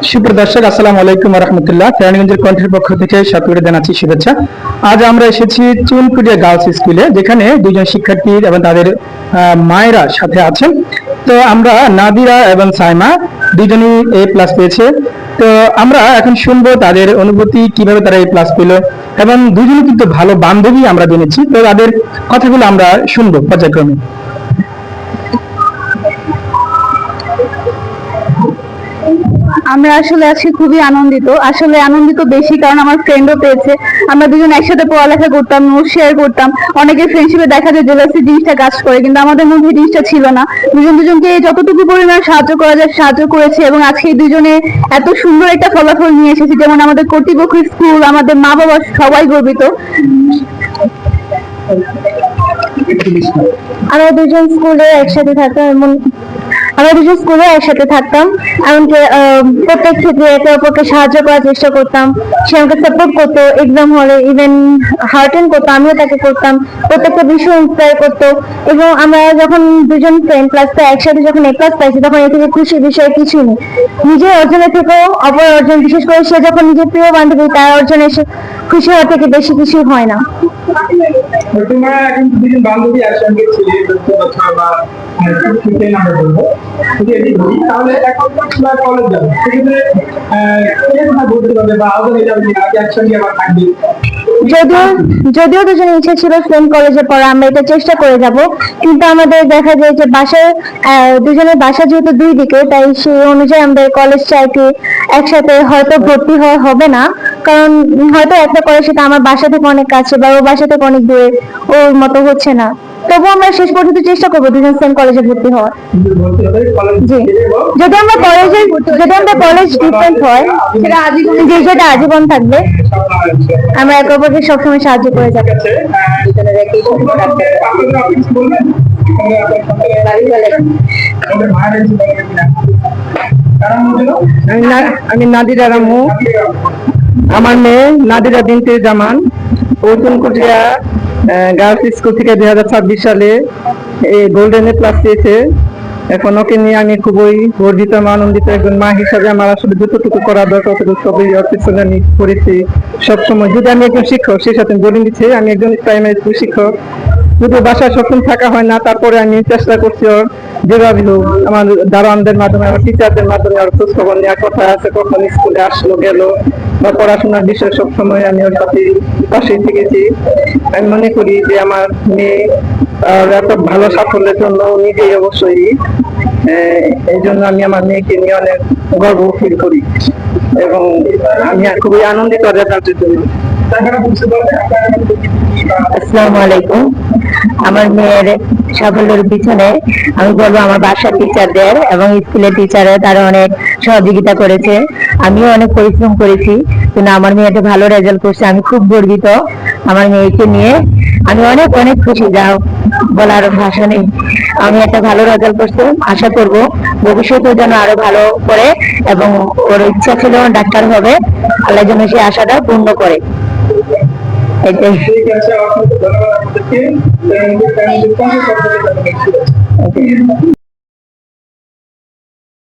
সুপ্রিয় দর্শক, আসসালামু আলাইকুম ওয়া রাহমাতুল্লাহ। কেরানীগঞ্জের কণ্ঠের পক্ষ থেকে সকলকে জানাচ্ছি শুভেচ্ছা। আজ আমরা এসেছি চুনকুটিয়া গার্লস স্কুলে, যেখানে দুজন শিক্ষার্থী এবং তাদের মায়েরা সাথে আছেন। তো আমরা নাদিরা এবং সাইমা দুজনই A+ পেয়েছে। তো আমরা এখন শুনবো তাদের অনুভূতি, কিভাবে তারা A+ পেল, এবং দুজনই কিন্তু ভালো বান্ধবী আমরা জেনেছি। তো তাদের কথাগুলো আমরা শুনবো পর্যায়ক্রমে। আমরা আসলে আজকে খুবই আনন্দিত বেশি, কারণ আমার ফ্রেন্ডও পেয়েছে। আমরা দুজন একসাথে পড়ালেখা করতাম, নোট শেয়ার করতাম। অনেকের ফ্রেন্ডশিপে দেখা যায় জেলাসি জিনিসটা কাজ করে, কিন্তু আমাদের মধ্যে জিনিসটা ছিল না। দুজনকে যতটুকু পরিমাণ সাহায্য করা যায় সাহায্য করেছে, এবং আজকে এই দুজনে এত সুন্দর একটা ফলাফল নিয়ে এসেছে, যেমন আমাদের কর্তৃপক্ষ, স্কুল, আমাদের মা বাবা সবাই গর্বিত। আমরা দুজন স্কুলে একসাথে থাকতাম, এমনকি প্রত্যেক ক্ষেত্রে একে অপরকে সাহায্য করার চেষ্টা করতাম। সে আমাকে সাপোর্ট করতো, এক্সাম হলে ইভেন হার্টেন করতো, আমিও তাকে করতাম। প্রত্যেকটা বিষয় ইন্সপায়ার করতো। এবং আমরা যখন দুজন ফ্রেন্ড ক্লাসে একসাথে যখন A+ পাইছি, তখন এ থেকে খুশির বিষয় কিছুই নেই। নিজের অর্জনের থেকেও অপর অর্জন, বিশেষ করে সে যখন নিজের প্রিয় বান্ধবী তার অর্জনে খুশি হওয়ার থেকে বেশি কিছু হয় না। তোমরা এখন দুজন বান্ধবী একসঙ্গে ছিলে, আমরা বলবো তাহলে এখন তোমরা কলেজ যাবে, সেক্ষেত্রে বলতে পারবে বা আগে যাবে একসঙ্গে আবার থাকবে। যদিও দুজনের ইচ্ছা ছিল সেম কলেজে পড়া, আমরা এটা চেষ্টা করে যাব, কিন্তু আমাদের দেখা যায় যে দুজনের বাসা যেহেতু দুই দিকে, তাই সেই অনুযায়ী আমাদের কলেজটা একটু একসাথে হয়তো ভর্তি হওয়া হবে না, কারণ হয়তো একটা কলেজ সেটা আমার বাসা থেকে অনেক কাছে বা ওর বাসা থেকে অনেক দূরে, ওর মতো হচ্ছে না। তবু আমরা শেষ পর্যন্ত চেষ্টা করবো দুজন সেম কলেজে ভর্তি হওয়ার। জি, যদি আমরা কলেজ ডিফারেন্ট হয় সেটা আজীবন থাকবে। আমরা একে অপরকে সবসময় সাহায্য করে যাবো। আমি নাদিরা রামু, আমার মেয়ে নাদিরা বিনতে জামান। ও চুনকুটিয়া গার্লস স্কুল থেকে 2026 সালে গোল্ডেন A+ পেয়েছে। এখন ওকে নিয়ে আমি খুবই গর্বিত, আনন্দিত। একজন মা হিসাবে আমার আসলে যতটুকু করা দরকার সবই ওর পিছনে আমি করেছি সবসময়। যদি আমি একজন শিক্ষক, সেই সাথে বলে দিচ্ছি আমি একজন প্রাইমারি স্কুল শিক্ষক। যদি বাসায় সবসময় থাকা হয় না, তারপরে আমি চেষ্টা করছি ওর যেভাবে হোক আমার দারোয়ানদের মাধ্যমে, আমার টিচারদের মাধ্যমে ওর খোঁজ খবর নেওয়ার কথা আছে, কখন স্কুলে আসলো গেল বা পড়াশোনার বিষয়ে সবসময় আমি ওর সাথে পাশেই থেকেছি। আমি মনে করি যে আমার মেয়ে এত ভালো সাফল্যের জন্য নিজেই অবশ্যই, এই জন্য আমি আমার মেয়েকে নিয়ে অনেক গর্ব ফিল করি এবং আমি খুবই আনন্দিত রেজাল্টের জন্য। আসসালামু আলাইকুম। আমার মেয়ের সাফল্যের পিছনে আমি বলবো আমার বাসার টিচারদের এবং স্কুলের টিচাররা, তারা অনেক সহযোগিতা করেছে। আমিও অনেক পরিশ্রম করেছি, কিন্তু আমার মেয়ে একটা ভালো রেজাল্ট করছে। আমি খুব গর্বিত আমার মেয়েকে নিয়ে। আমি অনেক অনেক খুশি, যাও বলার ভাষা নেই। আমি একটা ভালো রেজাল্ট করছি, আশা করব ভবিষ্যতে যেন আরো ভালো করে, এবং ওর ইচ্ছা ছিল ডাক্তার হবে, আল্লাহ যেন সেই আশাটা পূর্ণ করে। এটাই। ঠিক আছে, অসংখ্য ধন্যবাদ আপনাদেরকে।